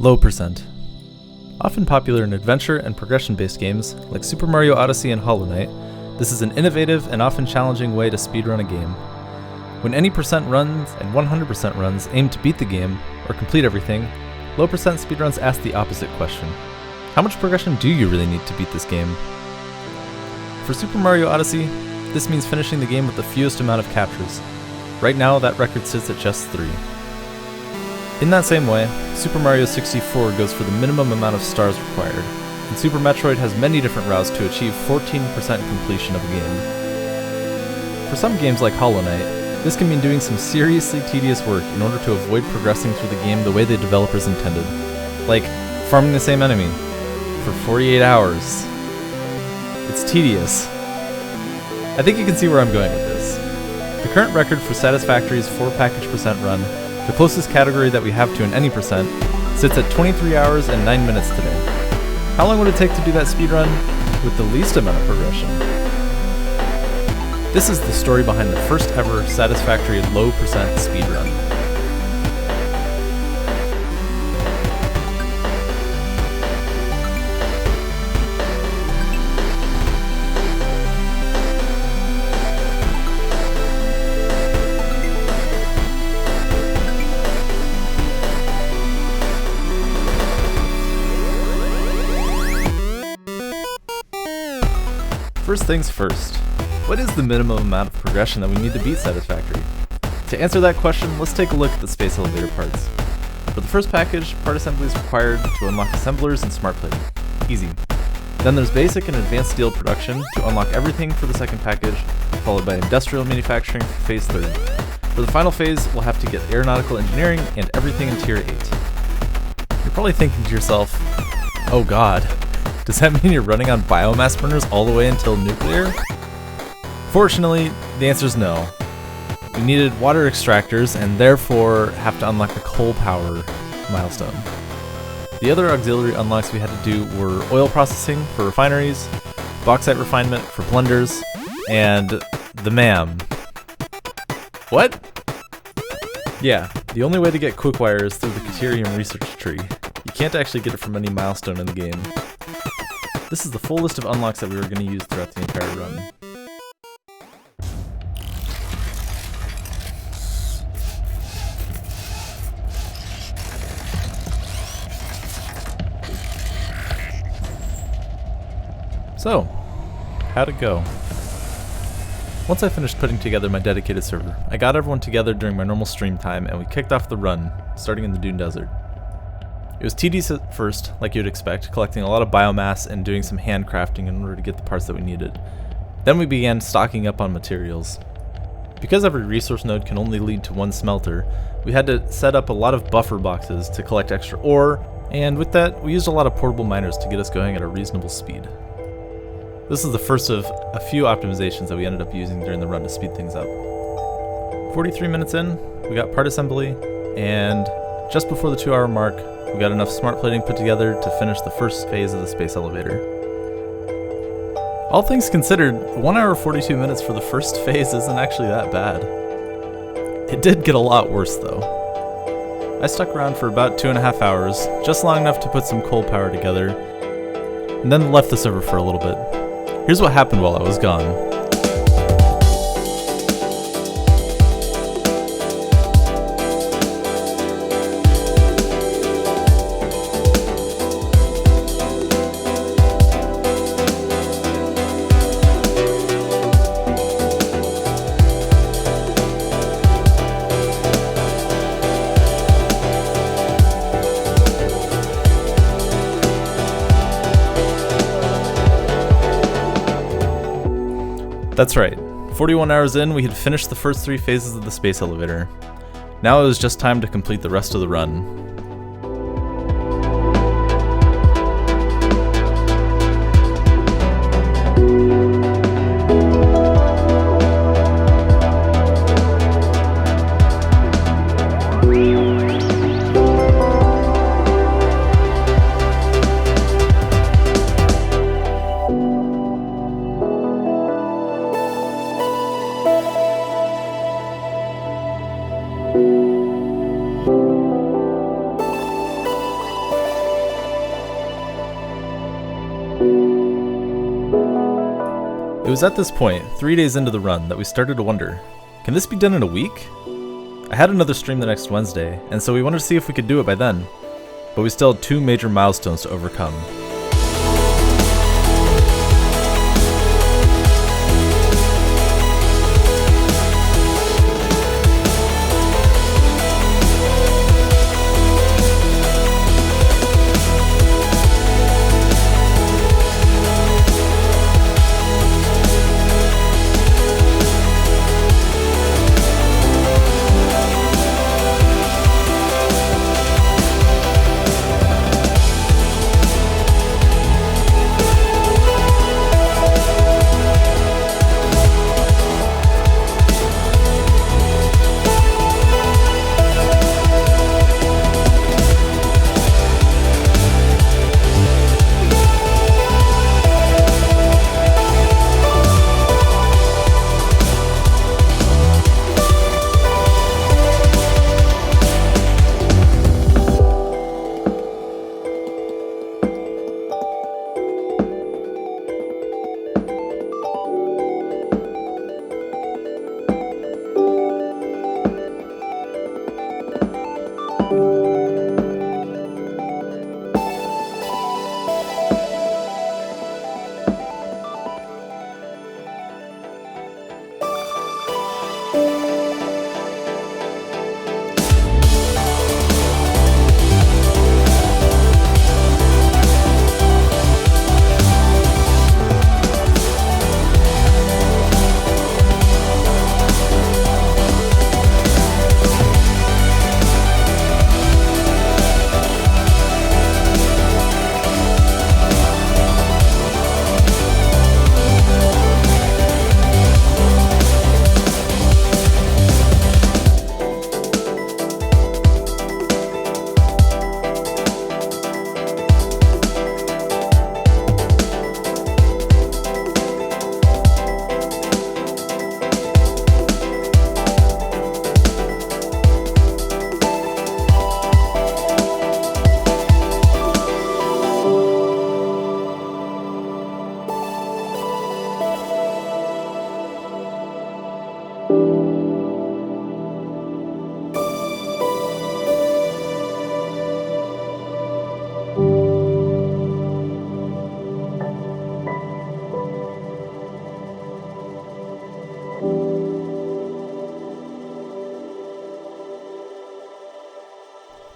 Low percent. Often popular in adventure and progression-based games like Super Mario Odyssey and Hollow Knight, this is an innovative and often challenging way to speedrun a game. When any percent runs and 100% runs aim to beat the game or complete everything, low percent speedruns ask the opposite question. How much progression do you really need to beat this game? For Super Mario Odyssey, this means finishing the game with the fewest amount of captures. Right now, that record sits at just 3. In that same way, Super Mario 64 goes for the minimum amount of stars required, and Super Metroid has many different routes to achieve 14% completion of a game. For some games like Hollow Knight, this can mean doing some seriously tedious work in order to avoid progressing through the game the way the developers intended, like farming the same enemy for 48 hours. It's tedious. I think you can see where I'm going with this. The current record for Satisfactory's 4-package percent run, the closest category that we have to an any percent, sits at 23 hours and 9 minutes today. How long would it take to do that speedrun with the least amount of progression? This is the story behind the first ever Satisfactory low percent speedrun. First things first, what is the minimum amount of progression that we need to beat Satisfactory? To answer that question, let's take a look at the space elevator parts. For the first package, part assembly is required to unlock assemblers and smart plating. Easy. Then there's basic and advanced steel production to unlock everything for the second package, followed by industrial manufacturing for phase 3. For the final phase, we'll have to get aeronautical engineering and everything in tier 8. You're probably thinking to yourself, oh god, does that mean you're running on biomass burners all the way until nuclear? Fortunately, the answer is no. We needed water extractors and therefore have to unlock the coal power milestone. The other auxiliary unlocks we had to do were oil processing for refineries, bauxite refinement for blenders, and the MAM. What? Yeah, the only way to get quickwire is through the Caterium research tree. You can't actually get it from any milestone in the game. This is the full list of unlocks that we were going to use throughout the entire run. So, how'd it go? Once I finished putting together my dedicated server, I got everyone together during my normal stream time and we kicked off the run, starting in the Dune Desert. It was tedious at first, like you'd expect, collecting a lot of biomass and doing some handcrafting in order to get the parts that we needed. Then we began stocking up on materials. Because every resource node can only lead to one smelter, we had to set up a lot of buffer boxes to collect extra ore, and with that, we used a lot of portable miners to get us going at a reasonable speed. This is the first of a few optimizations that we ended up using during the run to speed things up. 43 minutes in, we got part assembly, and just before the 2-hour mark, we got enough smart plating put together to finish the first phase of the space elevator. All things considered, 1 hour 42 minutes for the first phase isn't actually that bad. It did get a lot worse though. I stuck around for about 2.5 hours, just long enough to put some coal power together, and then left the server for a little bit. Here's what happened while I was gone. That's right, 41 hours in, we had finished the first 3 phases of the space elevator. Now it was just time to complete the rest of the run. It was at this point, 3 days into the run, that we started to wonder, can this be done in a week? I had another stream the next Wednesday, and so we wanted to see if we could do it by then, but we still had 2 major milestones to overcome.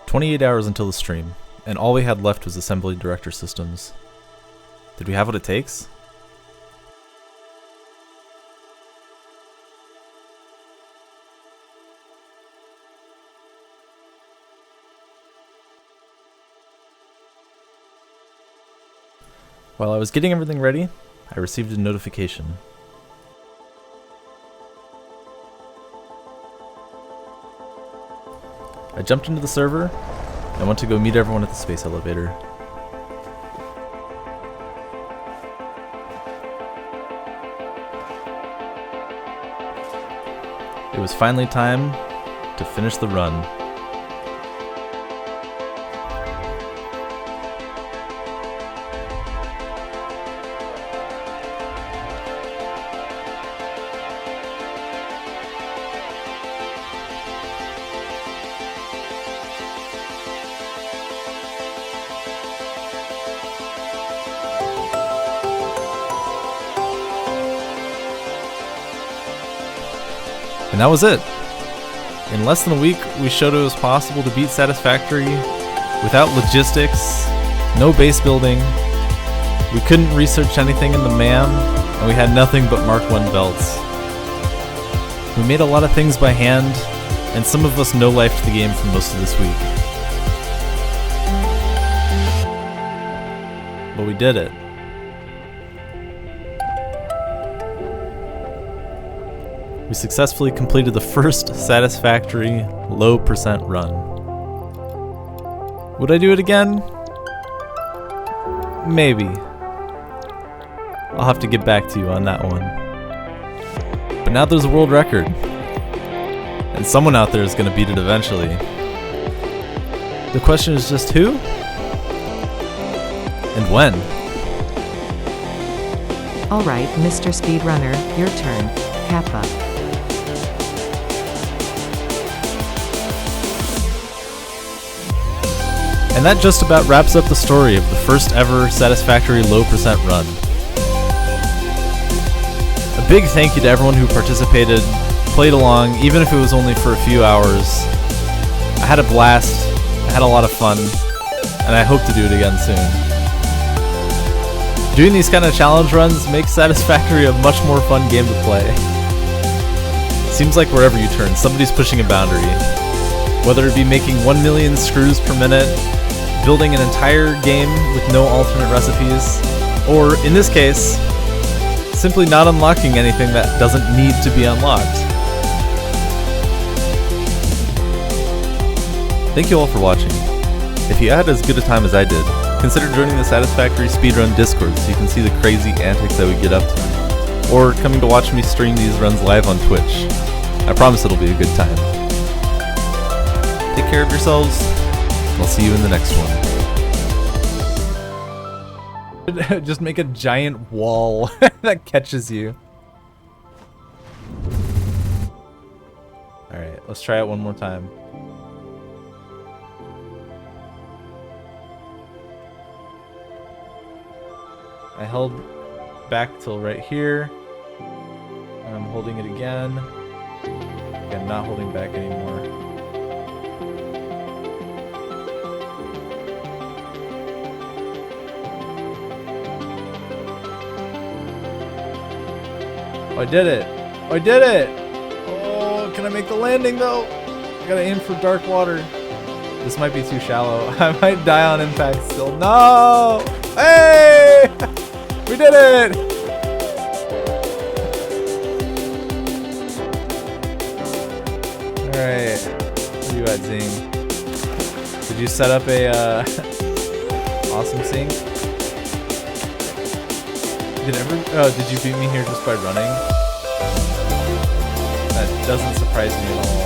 "28 hours until the stream, and all we had left was assembly director systems. Did we have what it takes? While I was getting everything ready, I received a notification. I jumped into the server and went to go meet everyone at the space elevator. It was finally time to finish the run. And that was it. In less than a week, we showed it was possible to beat Satisfactory without logistics, no base building. We couldn't research anything in the MAM, and we had nothing but Mark I belts. We made a lot of things by hand, and some of us no-lifed the game for most of this week. But we did it. We successfully completed the first Satisfactory low percent run. Would I do it again? Maybe. I'll have to get back to you on that one. But now there's a world record. And someone out there is going to beat it eventually. The question is just who? And when? Alright, Mr. Speedrunner, your turn. Kappa. And that just about wraps up the story of the first ever Satisfactory low percent run. A big thank you to everyone who participated, played along, even if it was only for a few hours. I had a blast, I had a lot of fun, and I hope to do it again soon. Doing these kind of challenge runs makes Satisfactory a much more fun game to play. Seems like wherever you turn, somebody's pushing a boundary. Whether it be making 1 million screws per minute, building an entire game with no alternate recipes, or, in this case, simply not unlocking anything that doesn't need to be unlocked. Thank you all for watching. If you had as good a time as I did, consider joining the Satisfactory Speedrun Discord so you can see the crazy antics that we get up to, or coming to watch me stream these runs live on Twitch. I promise it'll be a good time. Take care of yourselves, and I'll see you in the next one. Just make a giant wall that catches you. Alright, let's try it one more time. I held back till right here. And I'm holding it again. Okay, I'm not holding back anymore. Oh, I did it! Oh, I did it! Oh, can I make the landing though? I gotta aim for dark water. This might be too shallow. I might die on impact still. No! Hey! We did it! Alright. What are you at, Zing? Did you set up a awesome sink? Did you beat me here just by running? That doesn't surprise me at all.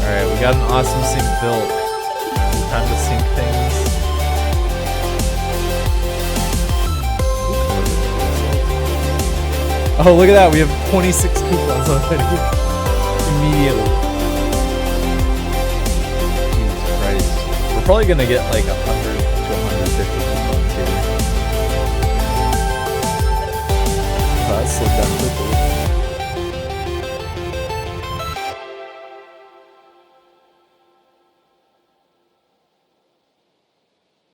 Alright, we got an awesome sink built. Time to sink things. Oh, look at that, we have 26 coupons already. Immediately. Jesus Christ. We're probably gonna get like 100 to 150.